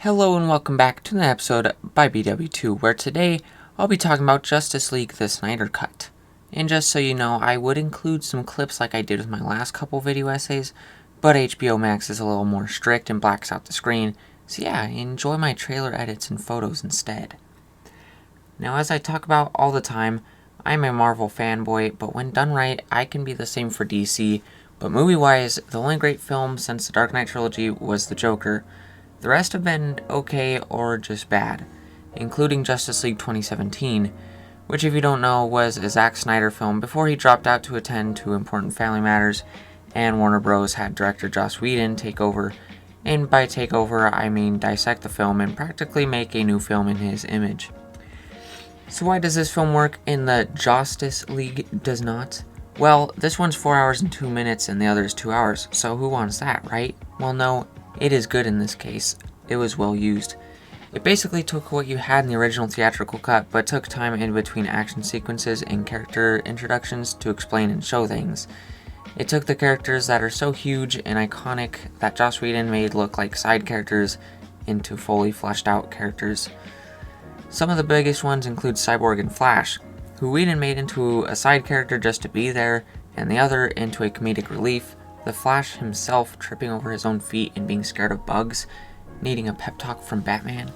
Hello and welcome back to the episode by BW2, where today I'll be talking about Justice League the Snyder Cut. And just so you know, I would include some clips like I did with my last couple video essays, but HBO Max is a little more strict and blacks out the screen, so yeah, enjoy my trailer edits and photos instead. Now, as I talk about all the time, I'm a Marvel fanboy, but when done right, I can be the same for DC, but movie-wise, the only great film since the Dark Knight trilogy was The Joker. The rest have been okay or just bad, including Justice League 2017, which if you don't know was a Zack Snyder film before he dropped out to attend to important family matters, and Warner Bros. Had director Joss Whedon take over, and by take over I mean dissect the film and practically make a new film in his image. So why does this film work and the Justice League does not? Well, this one's 4 hours and 2 minutes and the other is 2 hours, so who wants that, right? Well, no. It is good in this case. It was well used. It basically took what you had in the original theatrical cut, but took time in between action sequences and character introductions to explain and show things. It took the characters that are so huge and iconic that Joss Whedon made look like side characters into fully fleshed out characters. Some of the biggest ones include Cyborg and Flash, who Whedon made into a side character just to be there, and the other into a comedic relief. The Flash himself tripping over his own feet and being scared of bugs, needing a pep talk from Batman.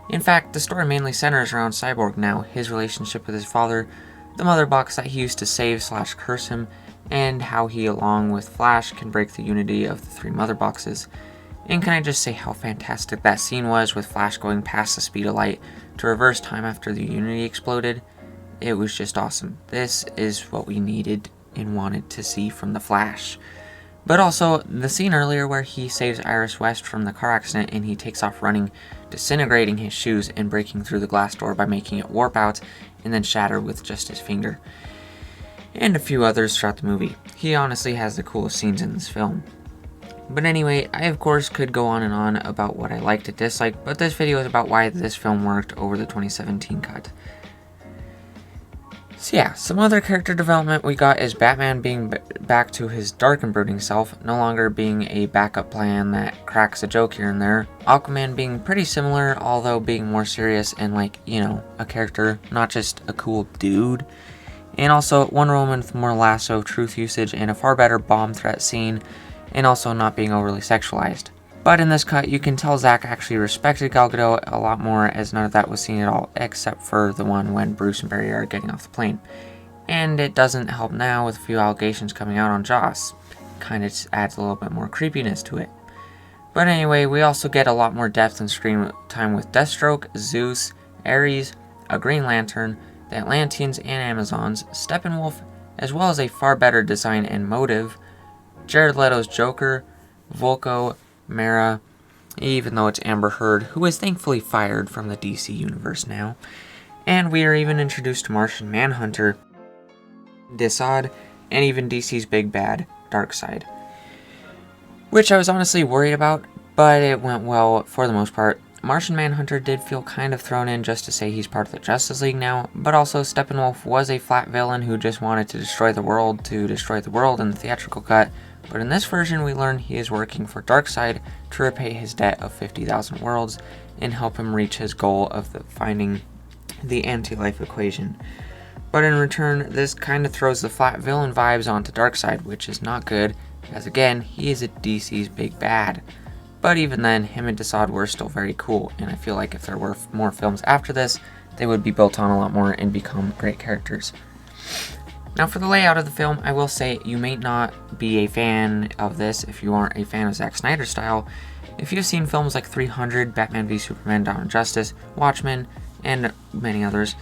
In fact, the story mainly centers around Cyborg now, his relationship with his father, the mother box that he used to save/curse him, and how he, along with Flash, can break the unity of the three mother boxes. And can I just say how fantastic that scene was with Flash going past the speed of light to reverse time after the unity exploded? It was just awesome. This is what we needed and wanted to see from the Flash. But also, the scene earlier where he saves Iris West from the car accident and he takes off running, disintegrating his shoes and breaking through the glass door by making it warp out and then shatter with just his finger. And a few others throughout the movie. He honestly has the coolest scenes in this film. But anyway, I of course could go on and on about what I liked and disliked, but this video is about why this film worked over the 2017 cut. So yeah, some other character development we got is Batman being back to his dark and brooding self, no longer being a backup plan that cracks a joke here and there. Aquaman being pretty similar, although being more serious and a character, not just a cool dude. And also Wonder Woman with more lasso truth usage and a far better bomb threat scene, and also not being overly sexualized. But in this cut, you can tell Zack actually respected Gal Gadot a lot more, as none of that was seen at all, except for the one when Bruce and Barry are getting off the plane. And it doesn't help now with a few allegations coming out on Joss. Kinda just adds a little bit more creepiness to it. But anyway, we also get a lot more depth and screen time with Deathstroke, Zeus, Ares, a Green Lantern, the Atlanteans and Amazons, Steppenwolf, as well as a far better design and motive, Jared Leto's Joker, Volko, Mara, even though it's Amber Heard, who is thankfully fired from the DC universe now. And we are even introduced to Martian Manhunter, Desaad, and even DC's big bad, Darkseid. Which I was honestly worried about, but it went well for the most part. Martian Manhunter did feel kind of thrown in just to say he's part of the Justice League now, but also Steppenwolf was a flat villain who just wanted to destroy the world in the theatrical cut. But in this version, we learn he is working for Darkseid to repay his debt of 50,000 worlds and help him reach his goal of finding the anti-life equation. But in return, this kind of throws the flat villain vibes onto Darkseid, which is not good, as again, he is a DC's big bad. But even then, him and Desaad were still very cool, and I feel like if there were more films after this, they would be built on a lot more and become great characters. Now for the layout of the film, I will say you may not be a fan of this if you aren't a fan of Zack Snyder's style. If you've seen films like 300, Batman v Superman, Dawn of Justice, Watchmen, and many others,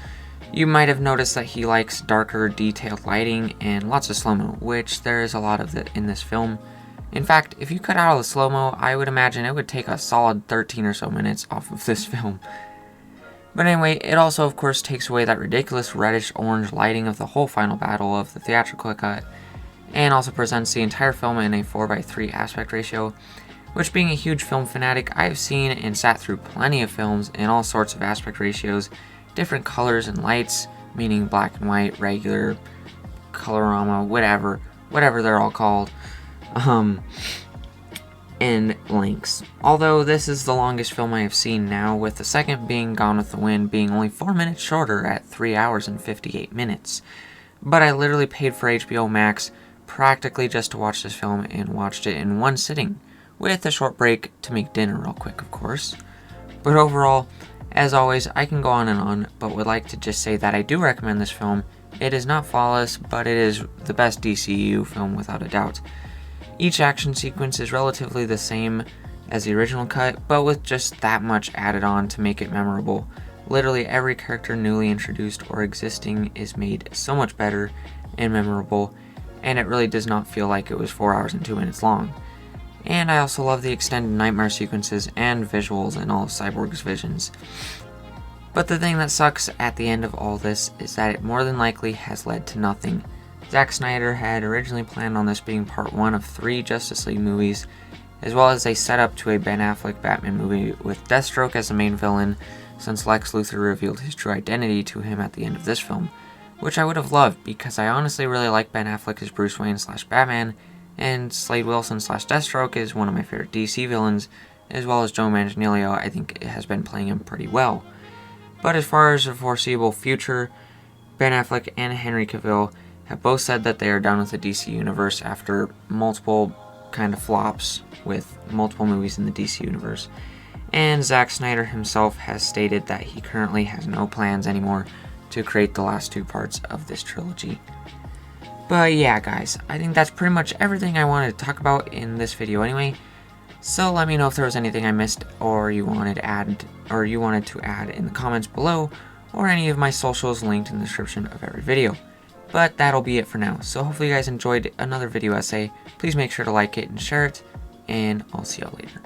you might have noticed that he likes darker, detailed lighting and lots of slow-mo, which there is a lot of it in this film. In fact, if you cut out all the slow-mo, I would imagine it would take a solid 13 or so minutes off of this film. But anyway, it also of course takes away that ridiculous reddish-orange lighting of the whole final battle of the theatrical cut, and also presents the entire film in a 4:3 aspect ratio, which being a huge film fanatic, I have seen and sat through plenty of films in all sorts of aspect ratios, different colors and lights, meaning black and white, regular, colorama, whatever they're all called. in lengths. Although this is the longest film I have seen now, with the second being Gone with the Wind being only 4 minutes shorter at 3 hours and 58 minutes. But I literally paid for HBO Max practically just to watch this film and watched it in one sitting, with a short break to make dinner real quick, of course. But overall, as always, I can go on, but would like to just say that I do recommend this film. It is not flawless, but it is the best DCU film without a doubt. Each action sequence is relatively the same as the original cut, but with just that much added on to make it memorable. Literally every character newly introduced or existing is made so much better and memorable, and it really does not feel like it was 4 hours and 2 minutes long. And I also love the extended nightmare sequences and visuals in all of Cyborg's visions. But the thing that sucks at the end of all this is that it more than likely has led to nothing. Zack Snyder had originally planned on this being part 1 of 3 Justice League movies, as well as a setup to a Ben Affleck Batman movie with Deathstroke as the main villain, since Lex Luthor revealed his true identity to him at the end of this film, which I would have loved because I honestly really like Ben Affleck as Bruce Wayne / Batman, and Slade Wilson / Deathstroke is one of my favorite DC villains, as well as Joe Manganiello. I think it has been playing him pretty well. But as far as the foreseeable future, Ben Affleck and Henry Cavill have both said that they are done with the DC universe after multiple kind of flops with multiple movies in the DC universe. And Zack Snyder himself has stated that he currently has no plans anymore to create the last 2 parts of this trilogy. But yeah, guys, I think that's pretty much everything I wanted to talk about in this video anyway. So let me know if there was anything I missed or you wanted to add in the comments below, or any of my socials linked in the description of every video. But that'll be it for now. So hopefully you guys enjoyed another video essay. Please make sure to like it and share it, and I'll see y'all later.